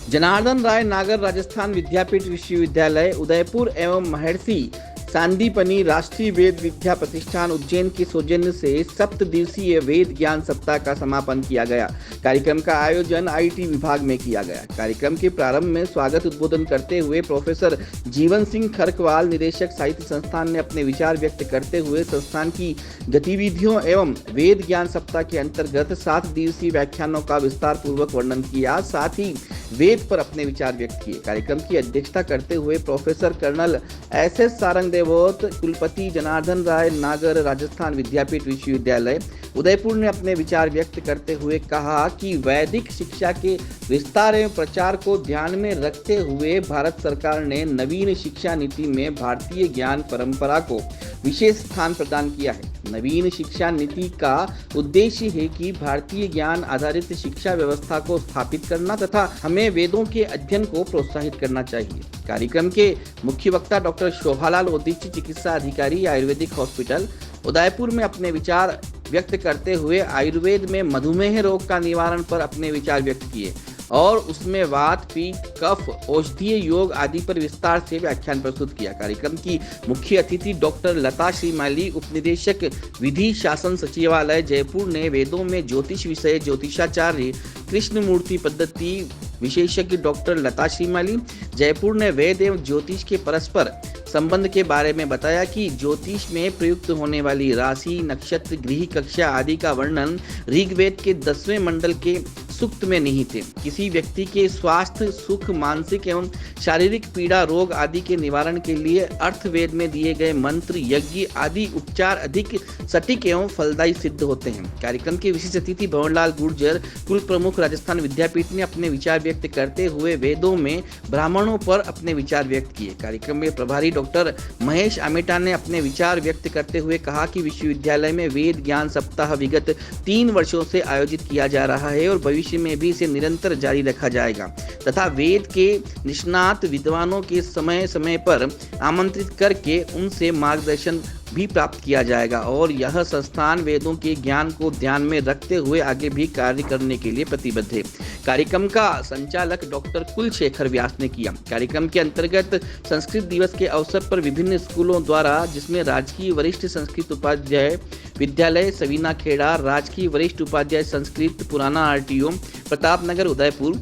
जनार्दन राय नागर राजस्थान विद्यापीठ विश्वविद्यालय उदयपुर एवं महर्षि सांदीपनि राष्ट्रीय वेद विद्या प्रतिष्ठान उज्जैन के सौजन्य से 7 दिवसीय वेद ज्ञान सप्ताह का समापन किया गया। कार्यक्रम का आयोजन आईटी विभाग में किया गया। कार्यक्रम के प्रारंभ में स्वागत उद्बोधन करते हुए प्रोफेसर जीवन सिंह खरकवाल निदेशक साहित्य संस्थान ने अपने विचार व्यक्त करते हुए संस्थान की गतिविधियों एवं वेद ज्ञान सप्ताह के अंतर्गत 7 दिवसीय व्याख्यानों का विस्तार पूर्वक वर्णन किया, साथ ही वेद पर अपने विचार व्यक्त किए। कार्यक्रम की अध्यक्षता करते हुए professor Karnal S Sarangdevot, कुलपति जनार्दन राय नागर राजस्थान विद्यापीठ विश्वविद्यालय उदयपुर ने अपने विचार व्यक्त करते हुए कहा कि वैदिक शिक्षा के विस्तार एवं प्रचार को ध्यान में रखते हुए भारत सरकार ने नवीन शिक्षा नीति में भारतीय ज्ञान परंपरा को विशेष स्थान प्रदान किया है। नवीन शिक्षा नीति का उद्देश्य है कि भारतीय ज्ञान आधारित शिक्षा व्यवस्था को स्थापित करना तथा हमें वेदों के अध्ययन को प्रोत्साहित करना चाहिए। कार्यक्रम के मुख्य वक्ता डॉक्टर शोभालाल ओदीची, चिकित्सा अधिकारी आयुर्वेदिक हॉस्पिटल उदयपुर में अपने विचार व्यक्त करते हुए आयुर्वेद में मधुमेह रोग का निवारण पर अपने विचार व्यक्त किए और उसमें वात, पित्त, कफ, औषधीय योग आदि पर विस्तार से व्याख्यान प्रस्तुत किया। कार्यक्रम की मुख्य अतिथि डॉक्टर लता श्रीमाली, उपनिदेशक विधि शासन सचिवालय जयपुर ने वेदों में ज्योतिष विषय ज्योतिषाचार्य कृष्णमूर्ति पद्धति विशेषज्ञ डॉक्टर लता श्रीमाली जयपुर ने वेद एवं ज्योतिष के परस्पर संबंध के बारे में बताया कि ज्योतिष में प्रयुक्त होने वाली राशि, नक्षत्र, गृह कक्षा आदि का वर्णन ऋग्वेद के 10वें मंडल के सूक्त में निहित है। किसी व्यक्ति के स्वास्थ्य, सुख, मानसिक एवं शारीरिक पीड़ा, रोग आदि के निवारण के लिए अर्थवेद में दिए गए मंत्र, यज्ञ आदि उपचार अधिक सटीक एवं फलदायी सिद्ध होते हैं। कार्यक्रम के विशेष अतिथि भंवरलाल गुर्जर, कुल प्रमुख राजस्थान विद्यापीठ ने अपने विचार व्यक्त करते हुए वेदों में ब्राह्मणों पर अपने विचार व्यक्त किए। कार्यक्रम में प्रभारी डॉक्टर महेश आमेटा ने अपने विचार व्यक्त करते हुए कहा कि विश्वविद्यालय में वेद ज्ञान सप्ताह विगत 3 वर्षों से आयोजित किया जा रहा है और भविष्य में भी इसे निरंतर जारी रखा जाएगा तथा वेद के निष्णात विद्वानों के समय समय पर आमंत्रित करके उनसे मार्गदर्शन भी प्राप्त किया जाएगा और यह संस्थान वेदों के ज्ञान को ध्यान में रखते हुए आगे भी कार्य करने के लिए प्रतिबद्ध है। कार्यक्रम का संचालक डॉक्टर कुलशेखर व्यास ने किया। कार्यक्रम के अंतर्गत संस्कृत दिवस के अवसर पर विभिन्न स्कूलों द्वारा, जिसमें राजकीय वरिष्ठ संस्कृत उपाध्याय विद्यालय सवीना खेड़ा, राजकीय वरिष्ठ उपाध्याय संस्कृत पुराना आरटीओ प्रतापनगर उदयपुर,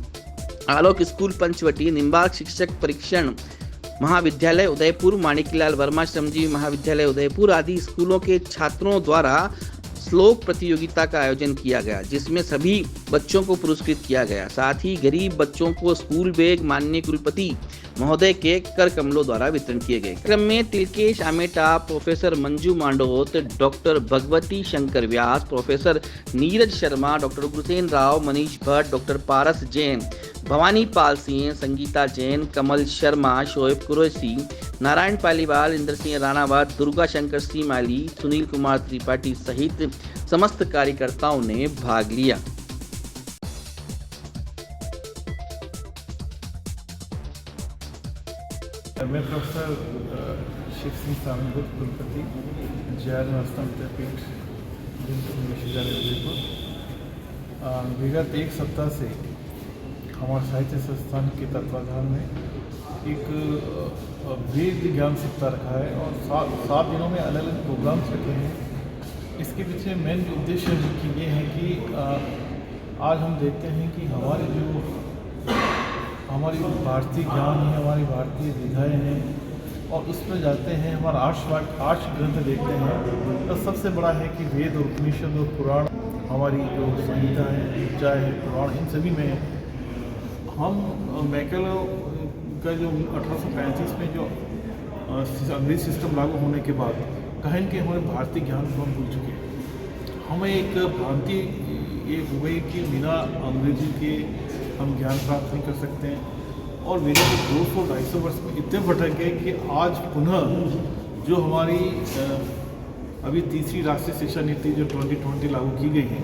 आलोक स्कूल पंचवटी, निम्बार्क शिक्षक परीक्षण महाविद्यालय उदयपुर, माणिकलाल वर्मा श्रमजीवी महाविद्यालय उदयपुर आदि स्कूलों के छात्रों द्वारा श्लोक प्रतियोगिता का आयोजन किया गया, जिसमें सभी बच्चों को पुरस्कृत किया गया। साथ ही गरीब बच्चों को स्कूल बैग माननीय कुलपति महोदय के कर कमलों द्वारा वितरण किए गए। क्रम में Tilkesh Ameta, professor Manju Mandot, doctor Bhagwati Shankar Vyas, professor Neeraj Sharma, doctor Ugrasen Rao, Manish Bhatt, doctor Paras Jain, Bhawani Pal Singh, Sangeeta Jain, Kamal Sharma, Shoaib Qureshi, Narayan Paliwal, Indra Singh Ranawat, Durga Shankar Shrimali, Sunil Kumar Tripathi सहित समस्त कार्यकर्ताओं ने भाग लिया। मैं प्रोफेसर शिव सिंह सामंत, कुलपति जैन राजस्थान विद्यापीठ विश्वविद्यालय उदयपुर। विगत 1 सप्ताह से हमारे साहित्य संस्थान के तत्वाधान में एक वेद ज्ञान सप्ताह रखा है और 7 दिनों में अलग अलग प्रोग्राम्स रखे हैं। इसके पीछे मेन उद्देश्य ये है कि आज हम देखते हैं कि हमारी भारतीय ज्ञान है, हमारी भारतीय विधाएँ हैं और उसमें जाते हैं, हमारा आर्ष ग्रंथ देखते हैं तो सबसे बड़ा है कि वेद और उपनिषद और पुराण, हमारी जो संहिता है, चाहे है पुराण, इन सभी में हम मैकेलो का जो 1835 में जो अंग्रेजी सिस्टम लागू होने के बाद कहें कि हमारे भारतीय ज्ञान को हम भूल चुके हैं। हमें एक भ्रांति ये हो गई कि बिना अंग्रेजी के हम ज्ञान प्राप्त नहीं कर सकते हैं और विगत 200-250 वर्ष में इतने भटक गए कि आज पुनः जो हमारी अभी तीसरी राष्ट्रीय शिक्षा नीति जो 2020 लागू की गई है,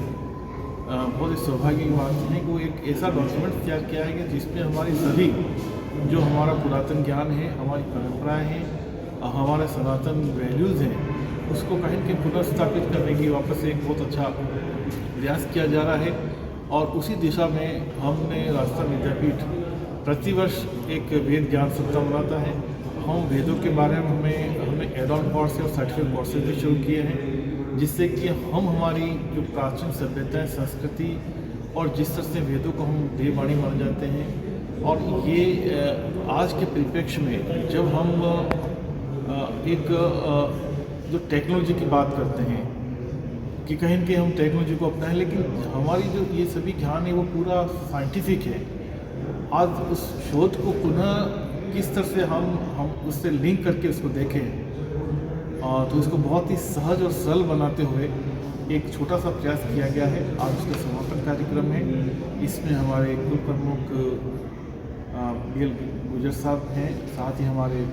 बहुत ही सौभाग्य की बात है कि वो एक ऐसा डॉक्यूमेंट तैयार किया है कि जिसमें हमारी सभी जो हमारा पुरातन ज्ञान है, हमारी परंपराएं हैं, हमारे सनातन वैल्यूज़ हैं, उसको कहीं के पुनर्स्थापित करने की वापस एक बहुत अच्छा प्रयास किया जा रहा है। और उसी दिशा में हमने राजस्थान विद्यापीठ प्रतिवर्ष एक वेद ज्ञान सप्ताह मनाता है। हम वेदों के बारे में हमने एड ऑन कोर्स और सर्टिफिकेट कोर्सेज भी शुरू किए हैं, जिससे कि हम हमारी जो प्राचीन सभ्यता संस्कृति और जिस तरह से वेदों को हम देववाणी मान जाते हैं, और ये आज के परिप्रेक्ष्य में जब हम एक जो टेक्नोलॉजी की बात करते हैं कि कहीं न कहीं हम टेक्नोलॉजी को अपनाएं, लेकिन हमारी जो ये सभी ज्ञान है वो पूरा साइंटिफिक है। आज उस शोध को पुनः किस तरह से हम उससे लिंक करके उसको देखें, तो इसको बहुत ही सहज और सरल बनाते हुए एक छोटा सा प्रयास किया गया है। आज उसका समापन कार्यक्रम है। इसमें हमारे कुल प्रमुख BL गुजर साहब हैं, साथ ही हमारे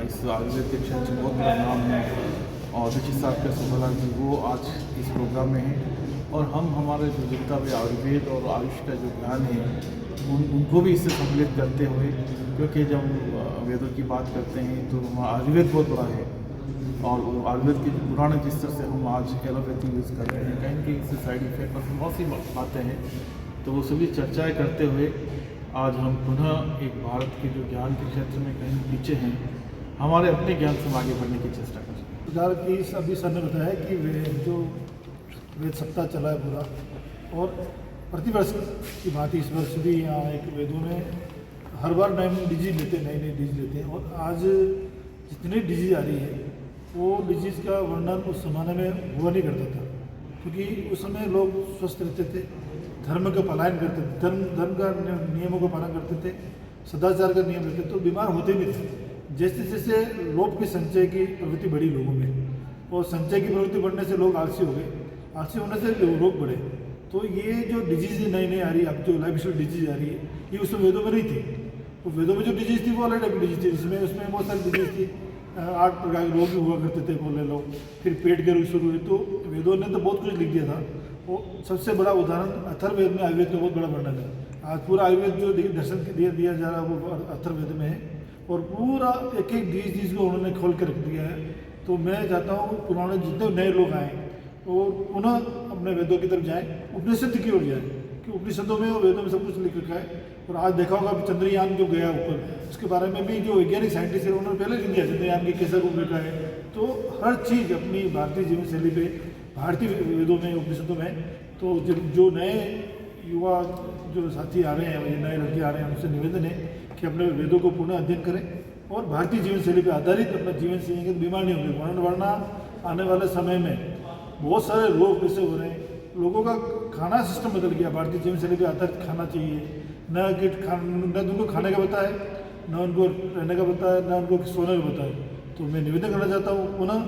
इस आयुर्वेद के क्षेत्र में बहुत बड़ा नाम है और ऋषि साहब के सुभलाल जी, वो आज इस प्रोग्राम में हैं। और हम हमारे जो जितना भी आयुर्वेद और आयुष का जो ज्ञान है उनको भी इससे सम्मिलित करते हुए, क्योंकि जब वेदों की बात करते हैं तो आयुर्वेद बहुत बड़ा है, और आयुर्वेद के पुराने जिस तरह से हम आज एलोपैथी यूज़ करते हैं, कहीं कि इससे साइड इफेक्ट और बहुत सी बातें हैं, तो वो सभी चर्चाएँ करते हुए आज हम पुनः एक भारत के जो ज्ञान के क्षेत्र में कहीं पीछे हैं, हमारे अपने ज्ञान से आगे बढ़ने की चेष्टा करें। सरकार की अभी सर ने बताया कि जो वेद सप्ताह चला है पूरा, और प्रतिवर्ष की भांति इस वर्ष भी यहाँ एक वेदों में हर बार नए डिजीज लेते हैं, नई डिजीज लेते हैं। और आज जितनी डिजीज आ रही है वो डिजीज़ का वर्णन उस ज़माने में हुआ नहीं करता था, क्योंकि उस समय लोग स्वस्थ रहते थे, धर्म का पालन करते थे, धर्म का नियमों का पालन करते थे, सदाचार का नियम रहते, तो बीमार होते भी थे। जैसे जैसे लोभ के संचय की प्रवृत्ति बढ़ी लोगों में, और संचय की प्रवृत्ति बढ़ने से लोग आलसी हो गए, आलसी होने से रोग बढ़े। तो ये जो डिजीज़ नई नई आ रही है, अब जो लाइफ स्टाइल डिजीज़ आ रही है, ये उसमें वेदों में नहीं थी। तो वेदों में जो डिजीज़ थी वो अलग टाइप की डिजीज़ थी, उसमें बहुत सारी डिजीज़ थी, 8 प्रकार के रोग भी हुआ करते थे बोले लोग, फिर पेट के रोग शुरू हुए। तो वेदों ने तो बहुत कुछ लिख दिया था। वो सबसे बड़ा उदाहरण अथर्ववेद में आयुर्वेद का बहुत बड़ा वर्णन है। आज पूरा आयुर्वेद जो दर्शन दिया जा रहा है वो अथर्ववेद में है, और पूरा एक एक डिजीज को उन्होंने खोल के रख दिया है। तो मैं चाहता हूँ पुराने जितने नए लोग आए वो पुनः अपने वेदों की तरफ जाएँ, उपनिषद की ओर जाएँ, कि उपनिषदों में और वेदों में सब कुछ लिख रखा है। और आज देखा होगा चंद्रयान जो गया ऊपर, उसके बारे में भी जो वैज्ञानिक साइंटिस्ट है उन्होंने पहले लिख दिया चंद्रयान की कैसा रूप रखा है। तो हर चीज़ अपनी भारतीय जीवन शैली पे भारतीय वेदों में उपनिषदों में। तो जो नए युवा जो साथी आ रहे हैं, नए लड़के आ रहे हैं, उनसे निवेदन है कि अपने वेदों को पुनः अध्ययन करें और भारतीय जीवन शैली पर आधारित अपना जीवन जिएंगे तो बीमार नहीं होंगे। वरना आने वाले समय में बहुत सारे रोग कैसे हो रहे हैं। लोगों का खाना सिस्टम बदल गया, भारतीय जीवन शैली पर आधारित खाना चाहिए, न उनको खाने का पता है, न उनको रहने का पता है, न उनको सोने का पता है। तो मैं निवेदन करना चाहता हूँ पुनः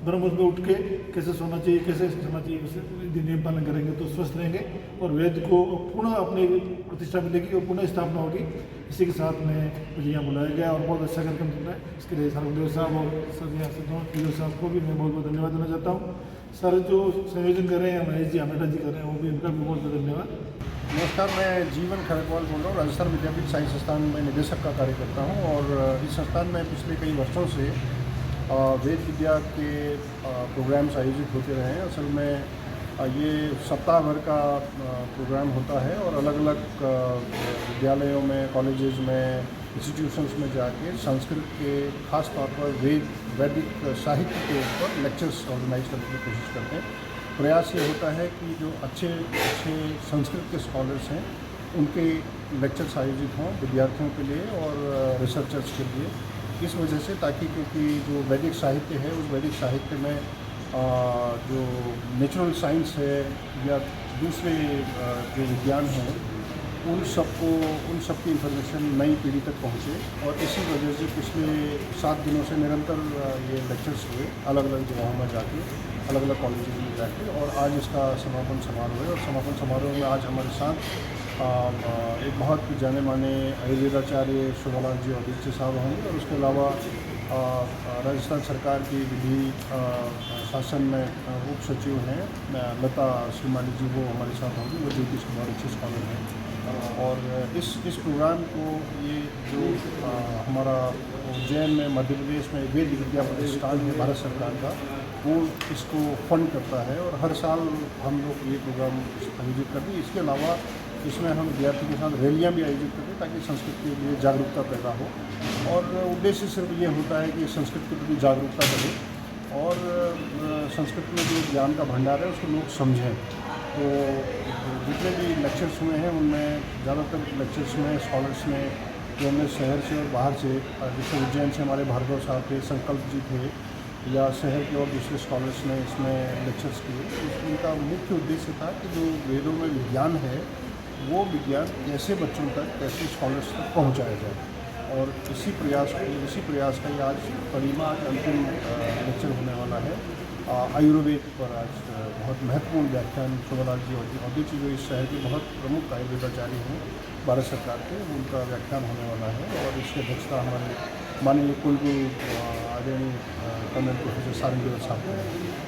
ब्रह्म में उठ के कैसे सोना चाहिए, कैसे खाना चाहिए, उसे नियम पालन करेंगे तो स्वस्थ रहेंगे और वेद को पुनः अपनी प्रतिष्ठा मिलेगी और पुनः स्थापना होगी। इसी के साथ में मुझे यहाँ बुलाया गया और बहुत अच्छा कार्यक्रम चल रहा है। इसके लिए सरदेव साहब और सर यहाँ से दोनों पीओ साहब को भी मैं बहुत बहुत धन्यवाद देना चाहता हूँ। सर जो संयोजन कर रहे हैं महेश जी आमेटा जी कर रहे हैं, वो भी उनका भी बहुत बहुत धन्यवाद। नमस्कार, मैं जीवन खड़गवाल बोल रहा हूँ। राजस्थान विद्यापीठ साइंस संस्थान में निदेशक का कार्य करता हूँ और इस संस्थान में पिछले कई वर्षों से वेद विद्या के प्रोग्राम्स आयोजित होते रहे हैं। असल में ये सप्ताह भर का प्रोग्राम होता है और अलग अलग विद्यालयों में, कॉलेजेस में, इंस्टीट्यूशंस में जाके संस्कृत के खास तौर पर वैदिक साहित्य के ऊपर लेक्चर्स ऑर्गेनाइज करने की कोशिश करते हैं। प्रयास ये होता है कि जो अच्छे संस्कृत के स्कॉलर्स हैं उनके लेक्चर्स आयोजित हों विद्यार्थियों के लिए और रिसर्चर्स के लिए। इस वजह से ताकि क्योंकि जो वैदिक साहित्य है उस वैदिक साहित्य में जो नेचुरल साइंस है या दूसरे जो विज्ञान हैं उन सब की इन्फॉर्मेशन नई पीढ़ी तक पहुँचे। और इसी वजह से पिछले 7 दिनों से निरंतर ये लेक्चर्स हुए अलग अलग जगहों में जाके, अलग अलग कॉलेजेस में जाके, और आज इसका समापन समारोह है। और समापन समारोह में आज हमारे साथ एक बहुत जाने माने आयुर्वेदाचार्य शोभालाल जी औदित्य साहब होंगे और उसके अलावा राजस्थान सरकार की विधि शासन में उप सचिव हैं लता श्रीमाली जी, वो हमारे साथ होंगी। वो ज्योतिष के बहुत अच्छे स्कॉलर हैं। और इस प्रोग्राम को ये जो हमारा उज्जैन में मध्य प्रदेश में वेद विद्या प्रतिष्ठान है भारत सरकार का, वो इसको फंड करता है और हर साल हम लोग ये प्रोग्राम आयोजित करते हैं। इसके अलावा जिसमें हम विद्यार्थी के साथ रैलियाँ भी आयोजित करते हैं ताकि संस्कृत के लिए जागरूकता पैदा हो। और उद्देश्य सिर्फ ये होता है कि संस्कृत के प्रति जागरूकता बढ़े और संस्कृत में जो ज्ञान का भंडार है उसको लोग समझें। तो जितने भी लेक्चर्स हुए हैं उनमें ज़्यादातर लेक्चर्स में स्कॉलर्स ने जो हमने शहर से और बाहर से, जैसे उज्जैन से हमारे भार्गव साहब थे, संकल्प जी थे, या शहर के और दूसरे स्कॉलर्स ने इसमें लेक्चर्स किए। उनका मुख्य उद्देश्य था कि जो वेदों में विज्ञान है वो विज्ञान कैसे बच्चों तक, कैसे स्कॉलर्स तक पहुंचाया जाए। और इसी प्रयास का ही आज करीबा अंतिम लेक्चर होने वाला है। आयुर्वेद पर आज बहुत महत्वपूर्ण व्याख्यान शोभालाल जी और जी जो इस शहर के बहुत प्रमुख आयुर्वेदाचार्य हैं भारत सरकार के, उनका व्याख्यान होने वाला है। और इसकी अध्यक्षता हमारे माननीय कुलगुरु आदरणीय कर्नल प्रोफेसर सारंगी साहब हैं।